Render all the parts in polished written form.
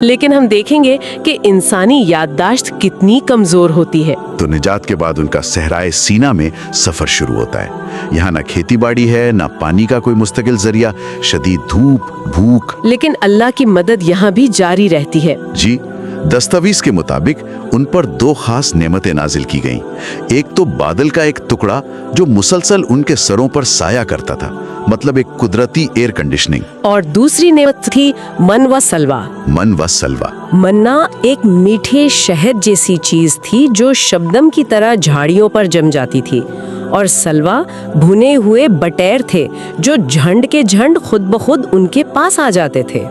लेकिन हम देखेंगे कि इंसानी याददाश्त कितनी कमजोर होती है। तो निजात के बाद उनका सहराए सीना में सफर शुरू होता है। यहाँ ना खेती बाड़ी है, ना पानी का कोई मुस्तकिल जरिया, शदीद धूप, भूख। लेकिन अल्लाह की मदद यहाँ भी जारी रहती है। जी, दस्तावेज के मुताबिक उन पर दो खास नेमतें नाजिल की गईं। एक तो बादल का एक टुकड़ा जो मुसलसल उनके सरों पर साया करता था, मतलब एक कुदरती एयर कंडीशनिंग। और दूसरी नेमत थी मन व सलवा। मन व सलवा। मन्ना एक मीठे शहद जैसी चीज थी जो शबनम की तरह झाड़ियों पर जम जाती थी, और सलवा भुने हुए बटेर थे जो झंड के झंड खुद ब खुद उनके पास आ जाते थे।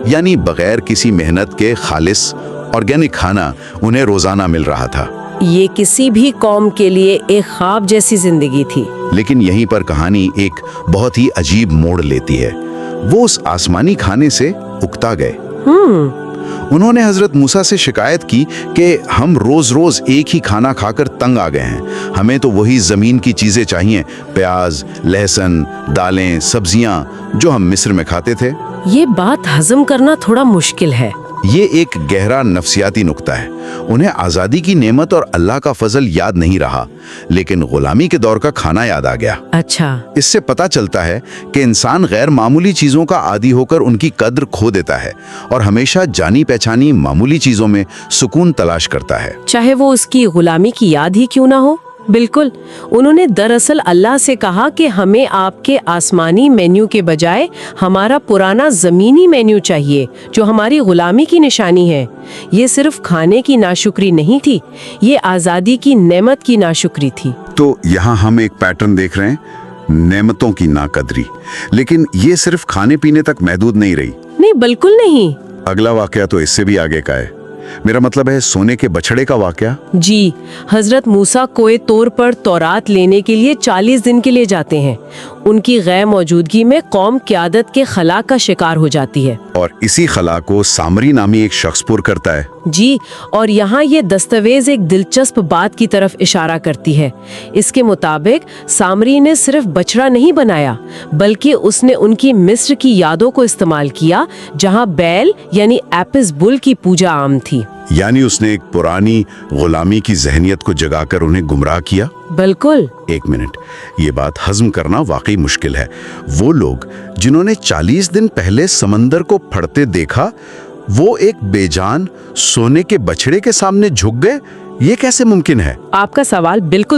यानी बगैर किसी मेहनत के खालिस ऑर्गेनिक खाना उन्हें रोजाना मिल रहा था। ये किसी भी कौम के लिए एक ख्वाब जैसी जिंदगी थी। लेकिन यहीं पर कहानी एक बहुत ही अजीब मोड़ लेती है। वो उस आसमानी खाने से उकता गए। उन्होंने हजरत मूसा से शिकायत की कि हम रोज रोज एक ही खाना खाकर तंग आ गए हैं, हमें तो वही जमीन की चीजें चाहिए, प्याज, लहसुन, दालें, सब्जियां जो हम मिस्र में खाते थे। ये बात हजम करना थोड़ा मुश्किल है। ये एक गहरा नफ्सियाती नुक्ता है। उन्हें आज़ादी की नेमत और अल्लाह का फजल याद नहीं रहा, लेकिन गुलामी के दौर का खाना याद आ गया। अच्छा। इससे पता चलता है कि इंसान गैर मामूली चीज़ों का आदी होकर उनकी कद्र खो देता है और हमेशा जानी पहचानी मामूली चीज़ों में सुकून तलाश करता है, चाहे वो उसकी गुलामी की याद ही क्यों ना हो। बिल्कुल, उन्होंने दरअसल अल्लाह से कहा कि हमें आपके आसमानी मेन्यू के बजाय हमारा पुराना ज़मीनी मेन्यू चाहिए जो हमारी गुलामी की निशानी है। ये सिर्फ खाने की नाशुक्री नहीं थी, ये आज़ादी की नेमत की नाशुक्री थी। तो यहाँ हम एक पैटर्न देख रहे हैं, नेमतों की नाकदरी। लेकिन ये सिर्फ खाने पीने तक महदूद नहीं रही। नहीं, बिल्कुल नहीं। अगला वाकया तो इससे भी आगे का है। मेरा मतलब है सोने के बछड़े का वाकया। जी, हजरत मूसा कोए तौर पर तौरात लेने के लिए 40 दिन के लिए जाते हैं। उनकी गैर मौजूदगी में कौम क़यादत के खला का शिकार हो जाती है, और इसी खला को सामरी नामी एक शख्स पुर करता है। जी, और यहाँ ये दस्तावेज एक दिलचस्प बात की तरफ इशारा करती है। इसके मुताबिक सामरी ने सिर्फ बछड़ा नहीं बनाया, बल्कि उसने उनकी मिस्र की यादों को इस्तेमाल किया जहाँ बैल यानी एपिस बुल की पूजा आम थी। यानी उसने एक पुरानी गुलामी की जहनियत को जगाकर उन्हें गुमराह किया। बिल्कुल। एक मिनट, ये बात हजम करना वाकई मुश्किल है। वो लोग जिन्होंने 40 दिन पहले समंदर को फटते देखा, वो एक बेजान सोने के बछड़े के सामने झुक गए। ये कैसे मुमकिन है? आपका सवाल बिल्कुल